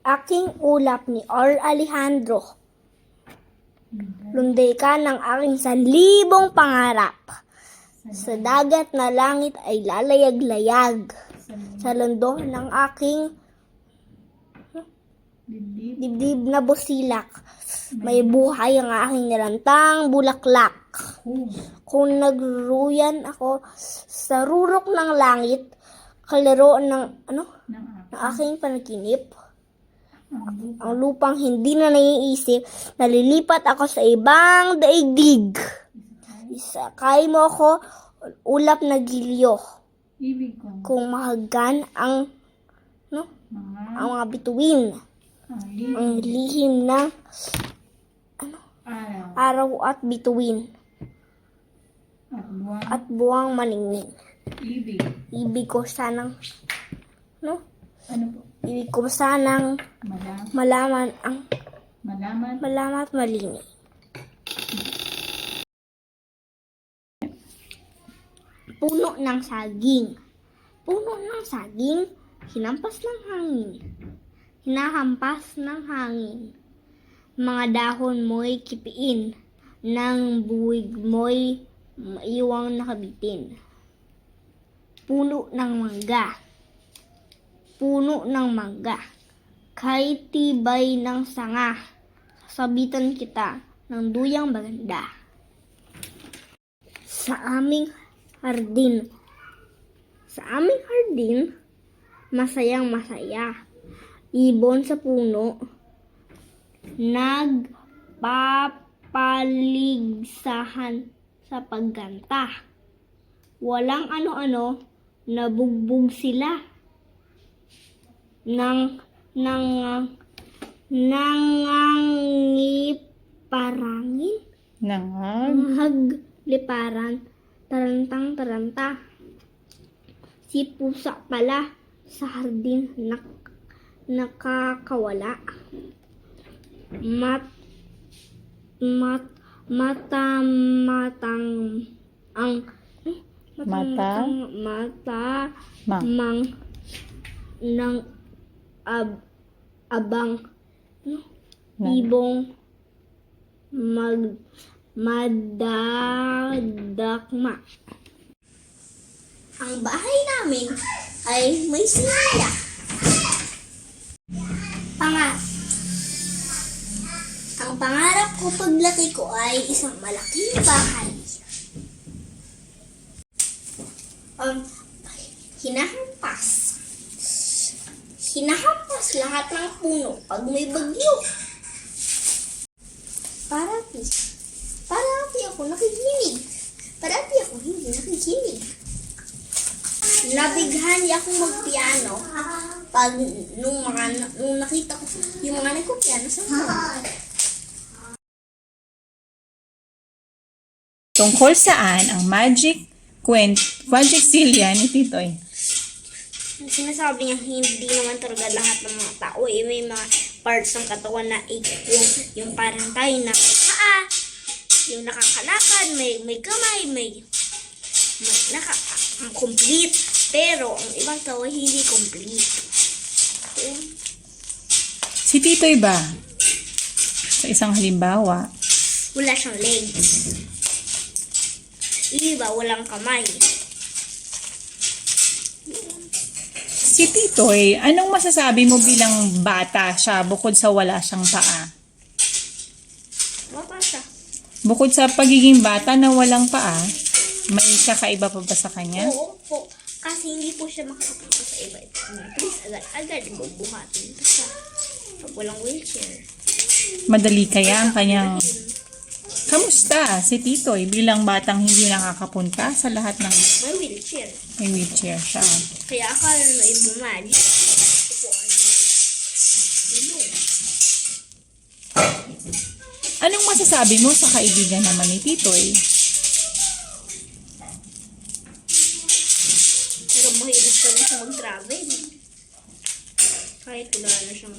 Aking ulap ni Or Alejandro. Lunday ka ng aking 1,000 pangarap. Sa dagat na langit ay lalayag-layag. Sa lundo ng aking dibdib na busilak. May buhay ang aking nilantang bulaklak. Kung nagruyan ako sa rurok ng langit, kalaro ng aking panaginip. Ang lupang hindi na naiisip, nalilipat ako sa ibang daigdig. Isakay mo ako, ulap na gilyo. Kung mahagan ang mga bituin. Ang lihim ng araw at bituin. At buwang maningning. Ibig ko sanang ibig ko sanang malaman at malinis. Puno ng saging. Puno ng saging, hinampas ng hangin. Hinahampas ng hangin. Mga dahon mo'y kipiin, ng buwig mo'y maiwang nakabitin. Puno ng mangga. Puno ng mangga. Kahit tibay ng sanga, sasabitan kita ng duyang maganda. Sa aming hardin, masayang masaya. Ibon sa puno, nagpapaligsahan sa pagganta. Walang ano-ano, nabugbog sila. Nangangiparangin. Nangagliparan, tarantang-taranta. Si pusa pala sa hardin nakakawala. Matamang ng abang ibong madadakma. Ang bahay namin ay may sinaya. Ang pangarap ko paglaki ko ay isang malaking bahay. Hinahampas lahat ng puno pag may bagyo. Parati ako nakikinig. Parati ako hindi nakikinig. Nabighan niya akong magpiano pag nung nakita ko yung mga nagpiano sa mga. Tungkol saan ang magic silya ni Titoy? Sinasabi niya hindi naman talaga lahat ng mga tao may mga parts ng katawan na yung parang tayo na paa, yung nakakalakad, may kamay, may complete, pero ang ibang tao ay hindi complete. Si Titoy ba? Sa isang halimbawa, Wala siyang legs. Iba, walang kamay. si Titoy, anong masasabi mo bilang bata siya bukod sa wala siyang paa? Bata siya. Bukod sa pagiging bata na walang paa, may kakaiba pa ba sa kanya? Oo po. Kasi hindi po siya makakapunta sa iba. Please, agad bubuhatin pa siya. Pag walang wheelchair. Madali kaya ang kanyang... Kamusta si Titoy bilang batang hindi nakakapunta sa lahat ng... May wheelchair. May wheelchair siya. Kaya akala na ibumali. Anong masasabi mo sa kaibigan naman ni Titoy? Pero mahilig pa rin siya mag-travel. Kahit wala na siyang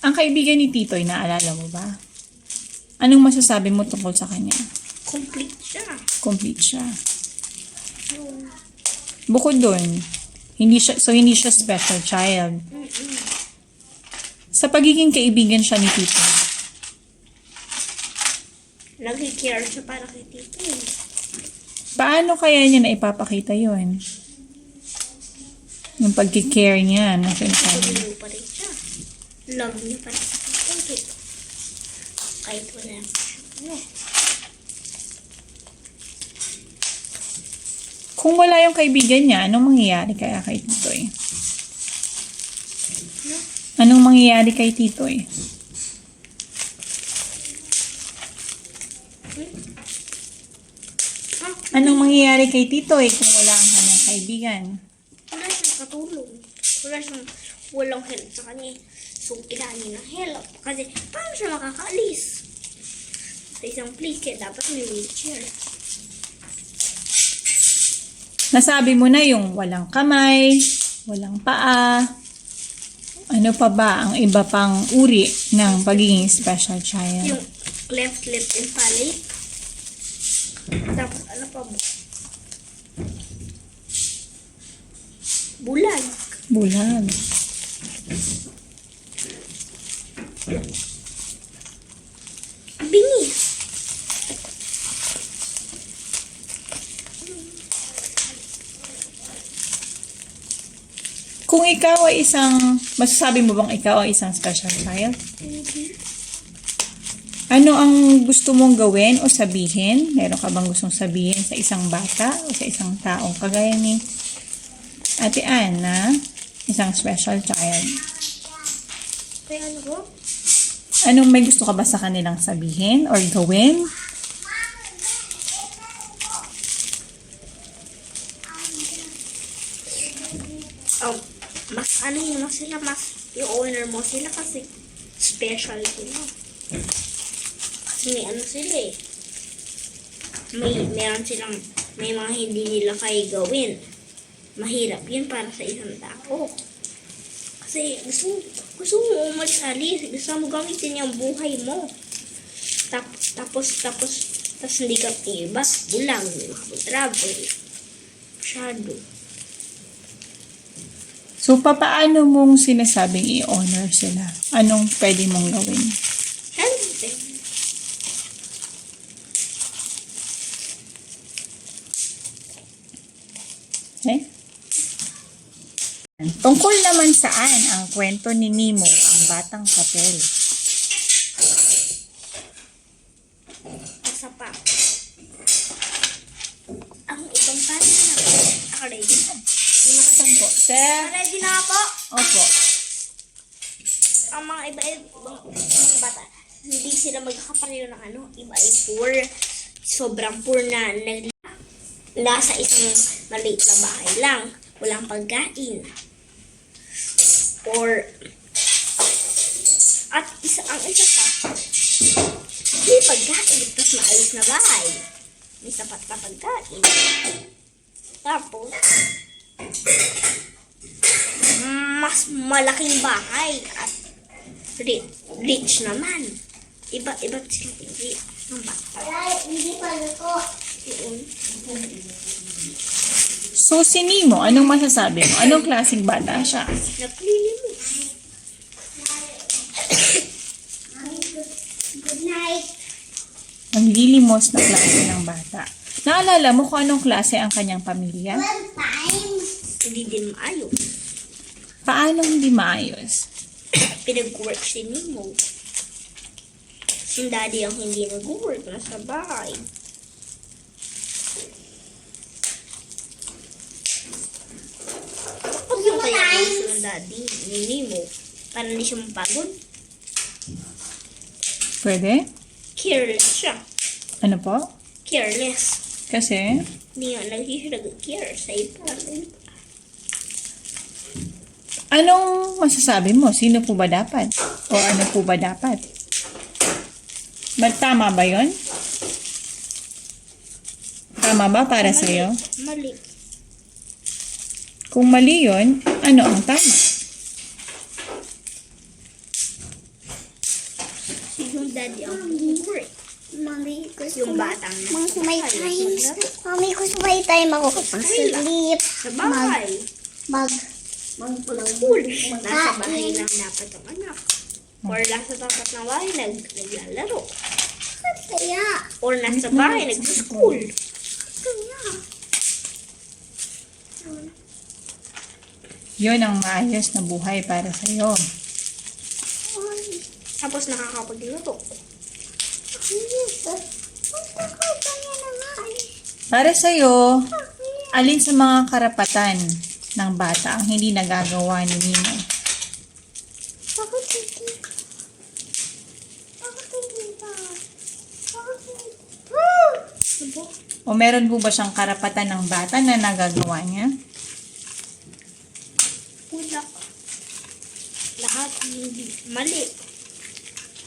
Ang kaibigan ni Titoy, naalala mo ba? Anong masasabi mo tungkol sa kanya? Complete siya. Complete siya. Yun. Bukod dun, hindi siya special child. Sa pagiging kaibigan siya ni Tito, Nag-care siya para kay Tito. paano kaya niya na ipapakita yun? Yung pagkikare niya na sinasabi. Pagilo pa rin siya. Love niya pa rin sa Tito. Kahit wala na siya. Kung wala yung kaibigan niya, anong mangyayari kaya kay Titoy? Anong mangyayari kay Titoy? Anong mangyayari kay Titoy kung wala ang kanyang kaibigan? Wala siyang katulong. Walang help sa kanya. So, kailangan niya ng help. Kasi, paano siya makakaalis? Sa isang place, kaya dapat may wheelchair. Nasabi mo na yung walang kamay, walang paa. Ano pa ba ang iba pang uri ng pagiging special child? Yung left lip and palate. Tapos, ano pa mo? Bulag. Bulag. Bingi. Kung ikaw ay masasabi mo bang ikaw ay isang special child? Ano ang gusto mong gawin o sabihin? Meron ka bang gustong sabihin sa isang bata o sa isang tao? Kagaya ni Ate Anna, isang special child. Kaya ano ko? Anong may gusto ka ba sa kanilang sabihin or gawin? Mas ano yun mo sila, mas i-honor mo sila kasi special sila. Kasi may ano sila eh. May mga hindi nila kaya gawin. Mahirap yun para sa isang tao. Kasi gusto mo umalis-alis, gusto mo gamitin yung buhay mo. Tapos hindi ka tibas, bulang, hindi makapag-travel. Masyado. So, papaano mong sinasabing i-honor sila? Anong pwede mong gawin? Help them. Okay? Tungkol naman saan ang kwento ni Nemo, ang batang papel? Isa pa. Ang ibang bata na ako. Ako ready na. Saan po? Sir? Ready na ako. Opo. Ang mga ibang bata, hindi sila magkakapareho ng ano. Iba ay poor. Sobrang poor na nasa isang maliit na bahay lang. Walang pagkain. Or at ang isa pa, may pagkain, tapos maayos na bahay. May sapat na pagkain. Tapos, mas malaking bahay at rich naman. Iba sila tingin ng bata. Hindi pa ko. So, si Nemo, anong masasabi mo? Anong klaseng bata siya? Naglilimos. Good night. Naglilimos na klase ng bata. Naalala mo kung anong klase ang kanyang pamilya? Hindi din maayos. Paano hindi maayos? Pinag-work si Nemo. Si daddy ang hindi nag-work, nasa bahay. Pag yung kaya gusto ng daddy ni Nemo, para hindi siya mapagod, Pwede? careless siya. Ano po? Careless. Kasi, Hindi nga lagi siya nag-care sa iba. anong masasabi mo? Sino po ba dapat? O ano po ba dapat? Tama ba yon? Tama ba para sa'yo? Mali. Kung mali yon, ano ang tama? Si yung daddy ang nag-work. Mami, gusto Yung mo. batang Mami, may nasa bahay, time. maglaro. Mami, gusto may time ako kapag sleep. Sa bahay. Mag-school. Nasa bahay lang dapat ang anak. Or nasa tapat ng bahay, naglalaro. Kaya. Or nasa bahay, nag-school. Kaya. Yun ang maayos na buhay para sa'yo. Tapos nakakapagluto. Para sa'yo, alin sa mga karapatan ng bata ang hindi nagagawa ni Nino? Bakit hindi? Bakit hindi ba? Bakit hindi? O meron po ba siyang karapatan ng bata na nagagawa niya? Wala. Lahat ang hindi mali.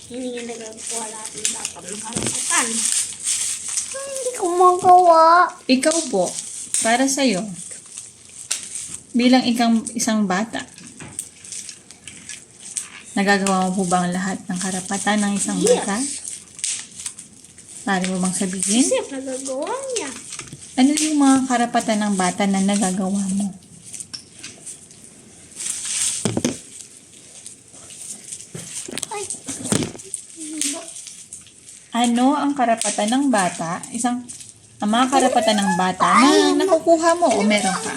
Hindi nga nagagawa lahat ng dapat ng karapatan. Hindi ko magawa. Ikaw po, para sa'yo, bilang isang bata, nagagawa mo po ba ang lahat ng karapatan ng isang Yes. bata? Pare mo bang sabihin? Kasi nagagawa niya. Ano yung mga karapatan ng bata na nagagawa mo? Ay. Ano ang karapatan ng bata? Ang mga karapatan ng bata na nakukuha mo o meron ka?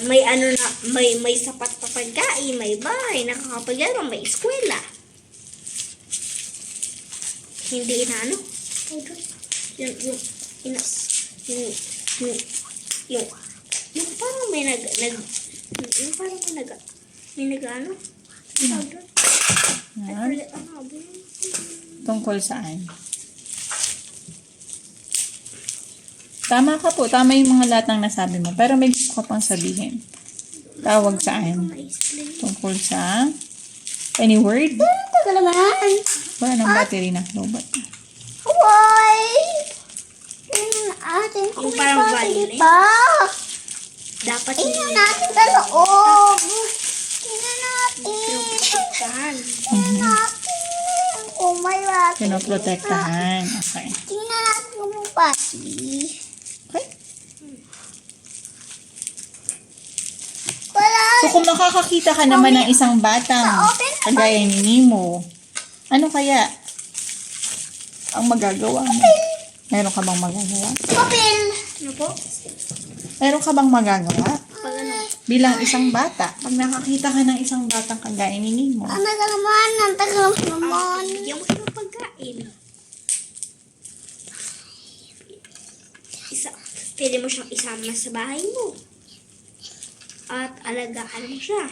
May ano na, may sapat na pagkain, may bahay, nakakapaglaro, may eskwela. Hindi na ano? Yung parang may yung parang may ano? Tawag doon? I Ha? forget, ano ba yun? Tungkol saan? Tama ka po. Tama yung mga lahat ng nasabi mo. Pero may gusto ka pang sabihin. Tawag saan? Ma-explain. Tungkol sa any word? Taga naman. Wala ng battery na robot. Why? Tingnan natin kung Yung parang battery violin. pa. Dapat Tingnan natin sa loob. Tingnan natin. pinoprotektahan. Tingnan natin. Oh my God. Pinoprotektahan. Okay. Tingnan natin kung may battery. Okay. Wala. So kung makakakita ka naman ng isang batang kagaya ni Nemo, ano kaya ang magagawa mo? Meron ka bang magagawa? Papel. Ano po? Meron ka bang magagawa? Pag ano? Bilang isang bata, pag nakakita ka ng isang batang kagaya ni Nemo, Ang taga naman. Ang taga naman. Bigyan mo siya ng pagkain. Pwede mo siyang isama sa bahay mo. At alagaan mo siya.